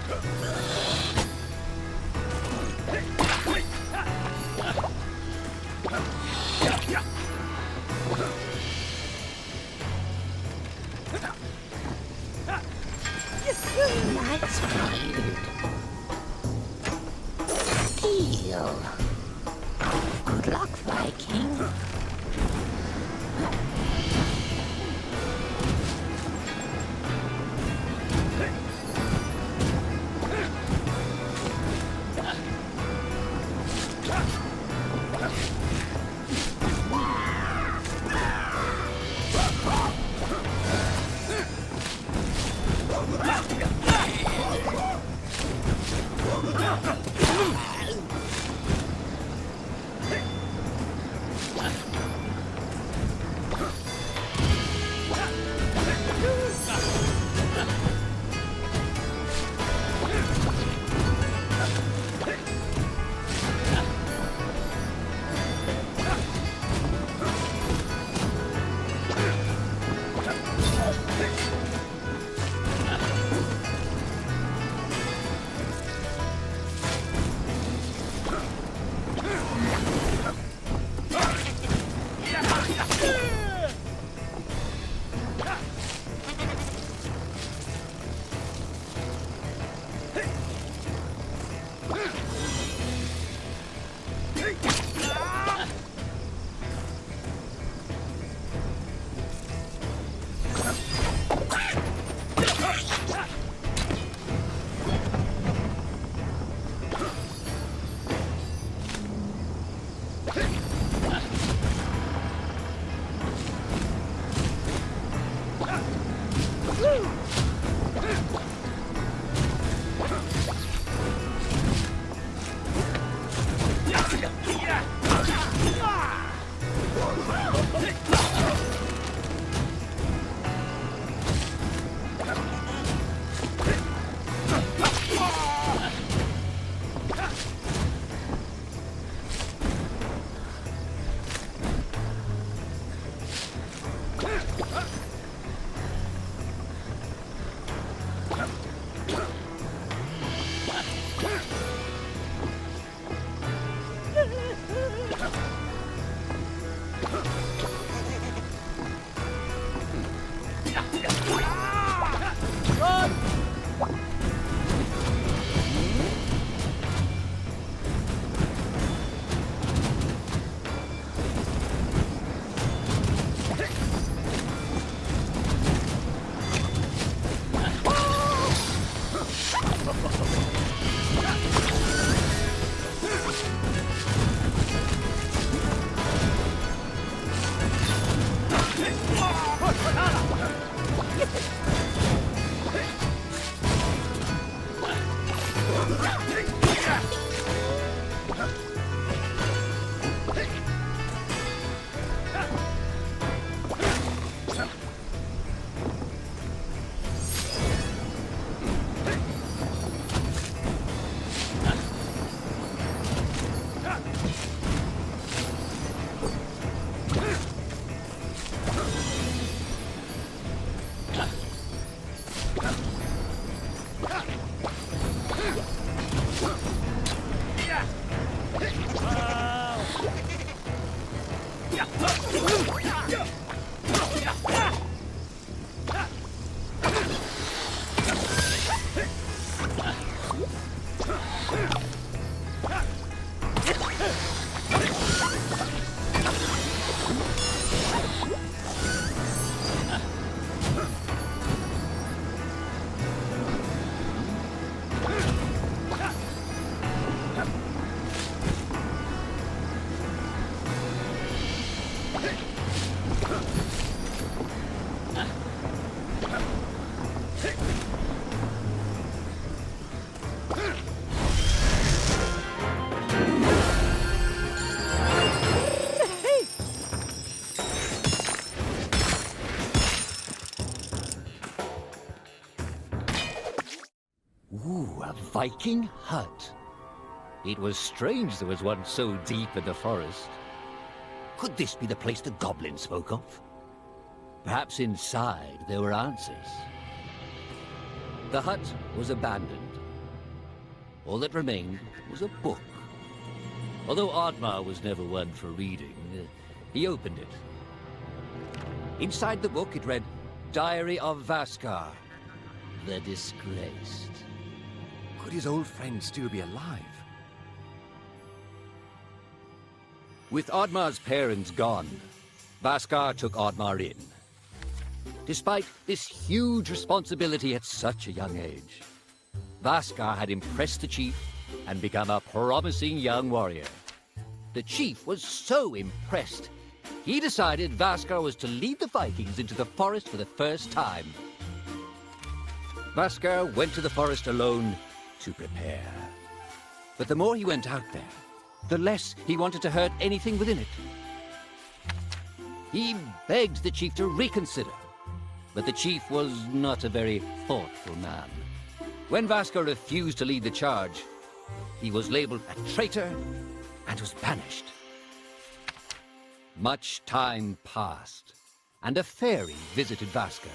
Nice blade. Steel. Good luck, Viking. Viking hut. It was strange there was one so deep in the forest. Could this be the place the goblin spoke of? Perhaps inside there were answers. The hut was abandoned, All that remained was a book. Although Oddmar was never one for reading, he opened it. Inside the book it read, Diary of Vaskar, the Disgraced. Could his old friend still be alive? With Oddmar's parents gone, Vaskar took Oddmar in. Despite this huge responsibility at such a young age, Vaskar had impressed the chief and become a promising young warrior. The chief was so impressed, he decided Vaskar was to lead the Vikings into the forest for the first time. Vaskar went to the forest alone to prepare. But the more he went out there, the less he wanted to hurt anything within it. He begged the chief to reconsider, but the chief was not a very thoughtful man. When Vaskar refused to lead the charge, he was labeled a traitor and was banished. Much time passed, and a fairy visited Vaskar.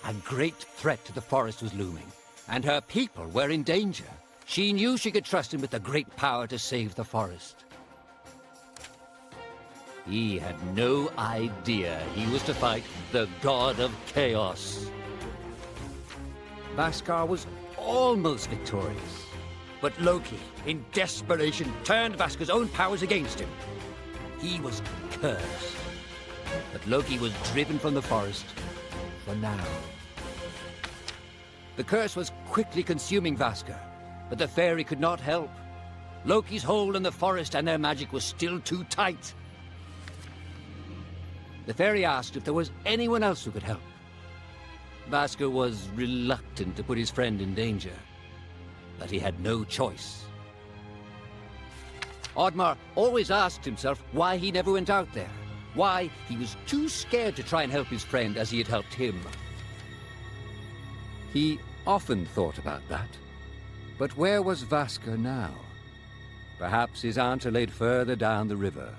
A great threat to the forest was looming, and her people were in danger. She knew she could trust him with the great power to save the forest. He had no idea he was to fight the god of chaos. Vaskar was almost victorious, but Loki, in desperation, turned Vaskar's own powers against him. He was cursed, but Loki was driven from the forest for now. The curse was quickly consuming Vaskar, but the fairy could not help. Loki's hold on the forest and their magic was still too tight. The fairy asked if there was anyone else who could help. Vaskar was reluctant to put his friend in danger, but he had no choice. Oddmar always asked himself why he never went out there, why he was too scared to try and help his friend as he had helped him. He often thought about that. But where was Vaskar now? Perhaps his aunt laid further down the river.